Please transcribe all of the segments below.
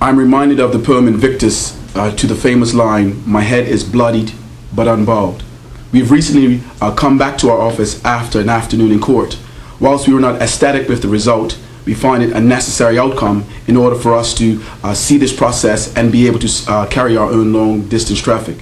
I'm reminded of the poem Invictus to the famous line, "My head is bloodied but unbowed." We've recently come back to our office after an afternoon in court. Whilst we were not ecstatic with the result, we find it a necessary outcome in order for us to see this process and be able to carry our own long distance traffic.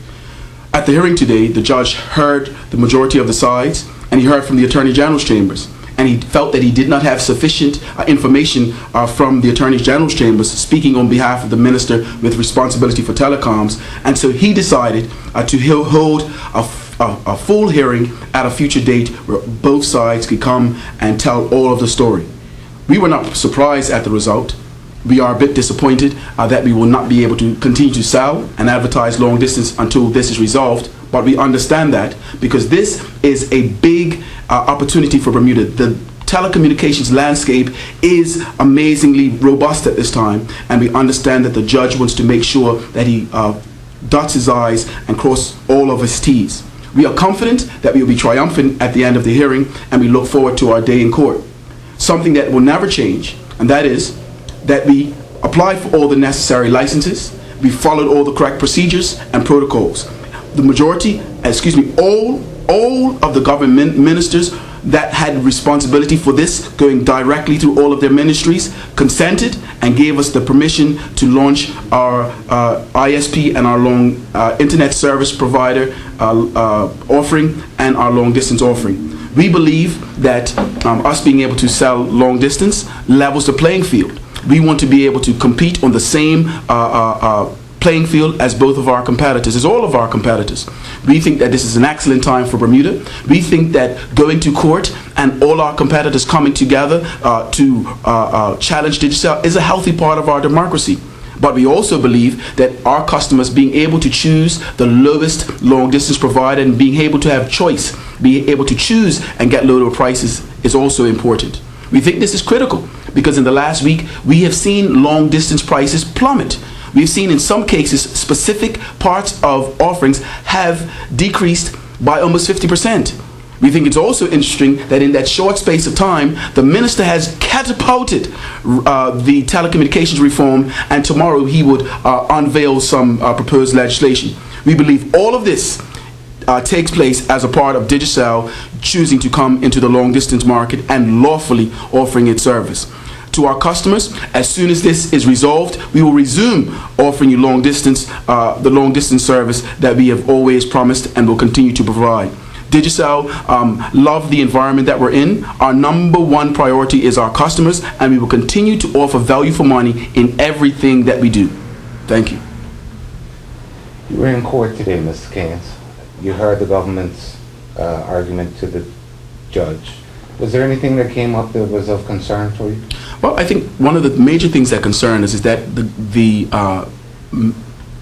At the hearing today, the judge heard the majority of the sides, and he heard from the Attorney General's chambers. And he felt that he did not have sufficient information from the Attorney General's chambers speaking on behalf of the Minister with responsibility for telecoms. And so he decided to hold a full hearing at a future date where both sides could come and tell all of the story. We were not surprised at the result. We are a bit disappointed that we will not be able to continue to sell and advertise long distance until this is resolved. But we understand that because this is a big opportunity for Bermuda. The telecommunications landscape is amazingly robust at this time, and we understand that the judge wants to make sure that he dots his I's and cross all of his T's. We are confident that we will be triumphant at the end of the hearing, and we look forward to our day in court. Something that will never change, and that is that we applied for all the necessary licenses, we followed all the correct procedures and protocols. The majority, all of the government ministers that had responsibility for this, going directly through all of their ministries, consented and gave us the permission to launch our ISP and our long internet service provider offering and our long distance offering. We believe that us being able to sell long distance levels the playing field. We want to be able to compete on the same playing field as both of our competitors, as all of our competitors. We think that this is an excellent time for Bermuda. We think that going to court and all our competitors coming together to challenge Digicel is a healthy part of our democracy. But we also believe that our customers being able to choose the lowest long distance provider and being able to have choice, being able to choose and get lower prices is also important. We think this is critical because in the last week we have seen long distance prices plummet. We've seen in some cases specific parts of offerings have decreased by almost 50%. We think it's also interesting that in that short space of time, the minister has catapulted the telecommunications reform, and tomorrow he would unveil some proposed legislation. We believe all of this takes place as a part of Digicel choosing to come into the long distance market and lawfully offering its service. To our customers, as soon as this is resolved, we will resume offering you long distance, the long distance service that we have always promised and will continue to provide. Digicel love the environment that we're in. Our number one priority is our customers, and we will continue to offer value for money in everything that we do. Thank you. You were in court today, Mr. Caines. You heard the government's argument to the judge. Was there anything that came up that was of concern for you? Well, I think one of the major things that concern us is that the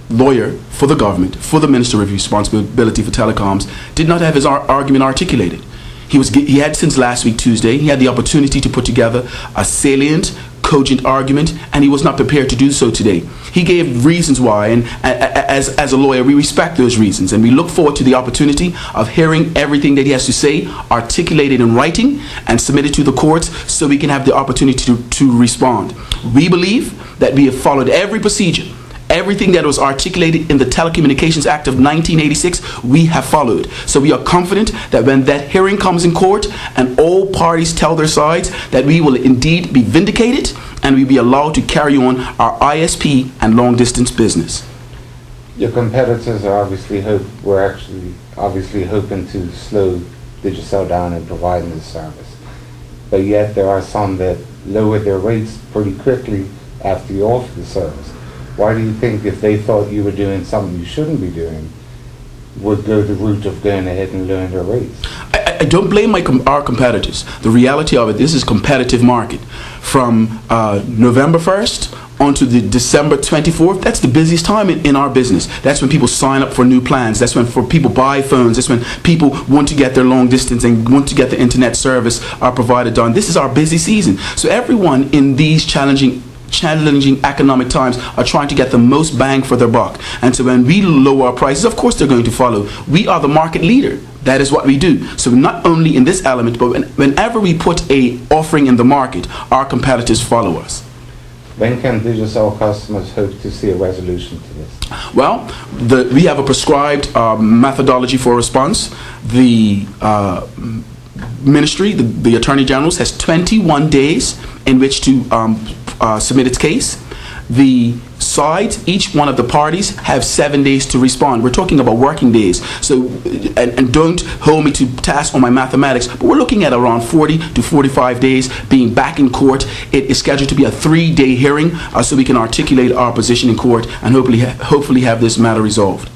lawyer for the government, for the Minister of Responsibility for Telecoms, did not have his argument articulated. He had since last week Tuesday, he had the opportunity to put together a salient, cogent argument, and he was not prepared to do so today. He gave reasons why, and as a lawyer, we respect those reasons, and we look forward to the opportunity of hearing everything that he has to say, articulated in writing, and submitted to the courts so we can have the opportunity to respond. We believe that we have followed every procedure. Everything that was articulated in the Telecommunications Act of 1986, we have followed. So we are confident that when that hearing comes in court and all parties tell their sides, that we will indeed be vindicated and we'll be allowed to carry on our ISP and long distance business. Your competitors are obviously hoping to slow Digicel down in providing this service. But yet there are some that lowered their rates pretty quickly after you offered the service. Why do you think, if they thought you were doing something you shouldn't be doing, would go the route of going ahead and lowering their rates? I don't blame our competitors. The reality of it, this is a competitive market. From November 1st onto the December 24th, that's the busiest time in our business. That's when people sign up for new plans. That's when people buy phones. That's when people want to get their long distance and want to get the internet service provided done. This is our busy season. So everyone in these challenging economic times are trying to get the most bang for their buck. And so when we lower our prices, of course they're going to follow. We are the market leader. That is what we do. So not only in this element, but whenever we put a offering in the market, our competitors follow us. When can Digicel customers hope to see a resolution to this? Well, we have a prescribed methodology for response. The ministry, the Attorney General, has 21 days in which to submit its case. The sides, each one of the parties, have 7 days to respond. We're talking about working days. So, and don't hold me to task on my mathematics, but we're looking at around 40 to 45 days being back in court. It is scheduled to be a 3-day hearing, so we can articulate our position in court and hopefully have this matter resolved.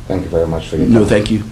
Thank you very much for your time. No, thank you.